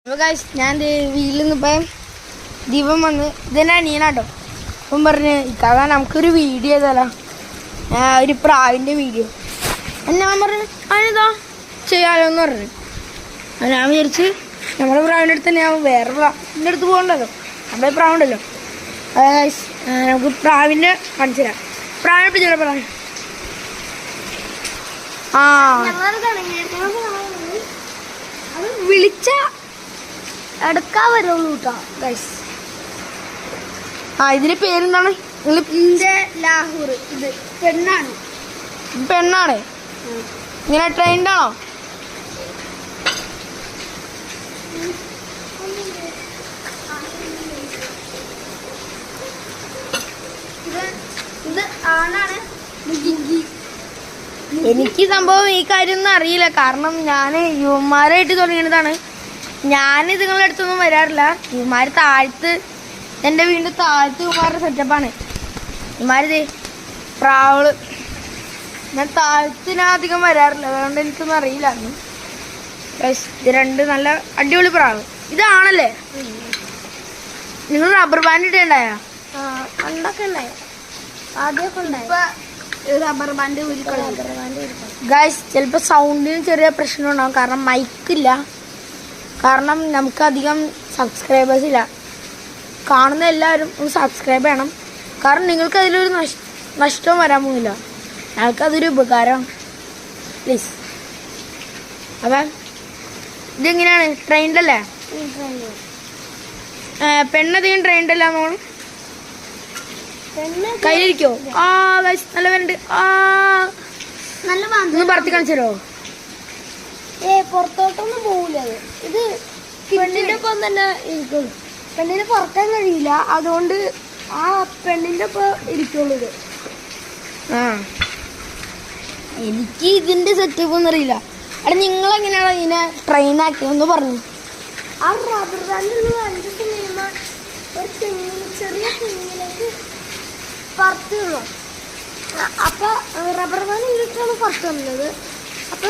അപ്പോൾ ഗൈസ് ഞാൻ വീട്ടിൽ നിന്നിപ്പം ദീപം വന്ന് ഇതെന്നെ അനിയനാട്ടോ. അപ്പം പറഞ്ഞ് ഇക്കാകാൻ നമുക്കൊരു വീഡിയോ ചെയ്താലോ, ഒരു പ്രാവിൻ്റെ വീഡിയോ. ഞാൻ പറഞ്ഞു അതിനെന്താ ചെയ്യാലോ എന്ന് പറഞ്ഞു. ഞാൻ വിചാരിച്ച് നമ്മുടെ പ്രാവിൻ്റെ അടുത്ത് തന്നെ ഞാൻ വേറെ പ്രാവിൻ്റെ അടുത്ത് പോകണ്ടല്ലോ, നമ്മുടെ പ്രാവുണ്ടല്ലോ. ഗൈസ് നമുക്ക് പ്രാവിൻ്റെ കാണിച്ചു തരാം. പ്രാവിനെ പിടിച്ചാലോ പ്രാവ്. വിളിച്ച എടുക്കാൻ വരുള്ളൂ കേട്ടോ ഗൈസ്. ഇതിന്റെ പേരെന്താണ്? ഇതിന്റെ ലാഹൂർ. ഇത് പെണ്ണാണ്. പെണ്ണാണ്. ഇങ്ങനെ ട്രെയിൻഡ് ആണോ? ഇത് ആണാണ്. എനിക്ക് സംഭവം ഈ കാര്യമൊന്നും അറിയില്ല, കാരണം ഞാൻ യുവന്മാരായിട്ട് തുടങ്ങിയതാണ്. ഞാൻ ഇതുങ്ങളുടെ അടുത്തൊന്നും വരാറില്ല. ഇവന്മാർ താഴത്ത്, എൻ്റെ വീടിൻ്റെ താഴത്ത് ഇവന്മാരുടെ സെറ്റപ്പാണ്. ഇവന്മാരിത് പ്രാവള്. ഞാൻ താഴത്തിനധികം വരാറില്ല, അതുകൊണ്ട് എനിക്കൊന്നും അറിയില്ലായിരുന്നു. ഇത് രണ്ട് നല്ല അടിപൊളി പ്രാവ്. ഇതാണല്ലേ? നിങ്ങൾ റബ്ബർ ബാൻഡ് ഇട്ടുണ്ടായോ? പണ്ടൊക്കെ ഉണ്ടായി, ആദ്യമൊക്കെ ഉണ്ടായി. റബ്ബർ ബാൻഡ് ഗൈസ് ചിലപ്പോൾ സൗണ്ടിന് ചെറിയ പ്രശ്നം ഉണ്ടാകും, കാരണം മൈക്കില്ല. കാരണം നമുക്കധികം സബ്സ്ക്രൈബേഴ്സ് ഇല്ല. കാണുന്ന എല്ലാവരും ഒന്ന് സബ്സ്ക്രൈബ് ചെയ്യണം, കാരണം നിങ്ങൾക്ക് അതിലൊരു നഷ്ടവും വരാൻ പോകുന്നില്ല. ഞങ്ങൾക്കതൊരു ഉപകാരം പ്ലീസ്. അപ്പം ഇതെങ്ങനെയാണ്? ട്രെയിൻഡല്ലേ? പെണ്ണധികം ട്രെയിൻഡല്ല നമ്മൾ. കയ്യിലിരിക്കോ? നല്ല പേരുണ്ട്. ഒന്ന് പറത്തി കാണിച്ചോ. പുറത്തോട്ടൊന്നും പോവില്ല. ഇത് പെണ്ണിന്റെ ഒപ്പം തന്നെ ഇരിക്കുള്ളൂ. പെണ്ണിനെ പുറക്കാൻ കഴിയില്ല, അതുകൊണ്ട് ആ പെണ്ണിന്റെ ഒപ്പം ഇരിക്കുള്ളൂ ഇത്. എനിക്ക് ഇതിന്റെ സെറ്റപ്പ് ഒന്നും അറിയില്ല. അവിടെ നിങ്ങൾ എങ്ങനെയാണ് ഇതിനെ ട്രെയിൻ ആക്കിയെന്ന് പറഞ്ഞു. ആ റബ്ബർ ബാൻഡിലുള്ള 5 സിനിമ ഒരു ചെറിയ തെങ്ങിലേക്ക് പറത്തുള്ളൂ. അപ്പൊ റബ്ബർ ബാൻഡ് ഇരിക്കാണ് പുറത്ത് വന്നത്. അപ്പൊ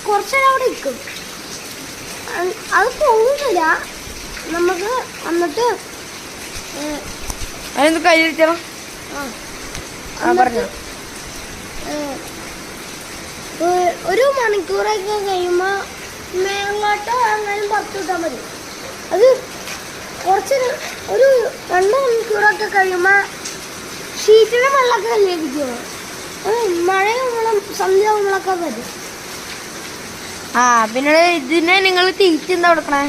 കുറച്ചേരം അവിടെ ഇരിക്കും, അത് പോകുന്നില്ല. നമുക്ക് എന്നിട്ട് അതെന്ത് കയ്യിലിരിക്കണം. ഒരു മണിക്കൂറൊക്കെ കഴിയുമ്പോ മേലോട്ടോ അങ്ങനെ പുറത്തു വിട്ടാൽ മതി. അത് ഒരു 2 മണിക്കൂറൊക്കെ കഴിയുമ്പോ ഷീറ്റിന്റെ വെള്ളമൊക്കെ ലഭിക്കുമോ? മഴയാവുമ്പോഴും സന്ധ്യ ആവുമ്പോഴൊക്കെ വരും. പിന്നെ ഇതിനെ നിങ്ങൾ തീറ്റ എന്താ കൊടുക്കണേ?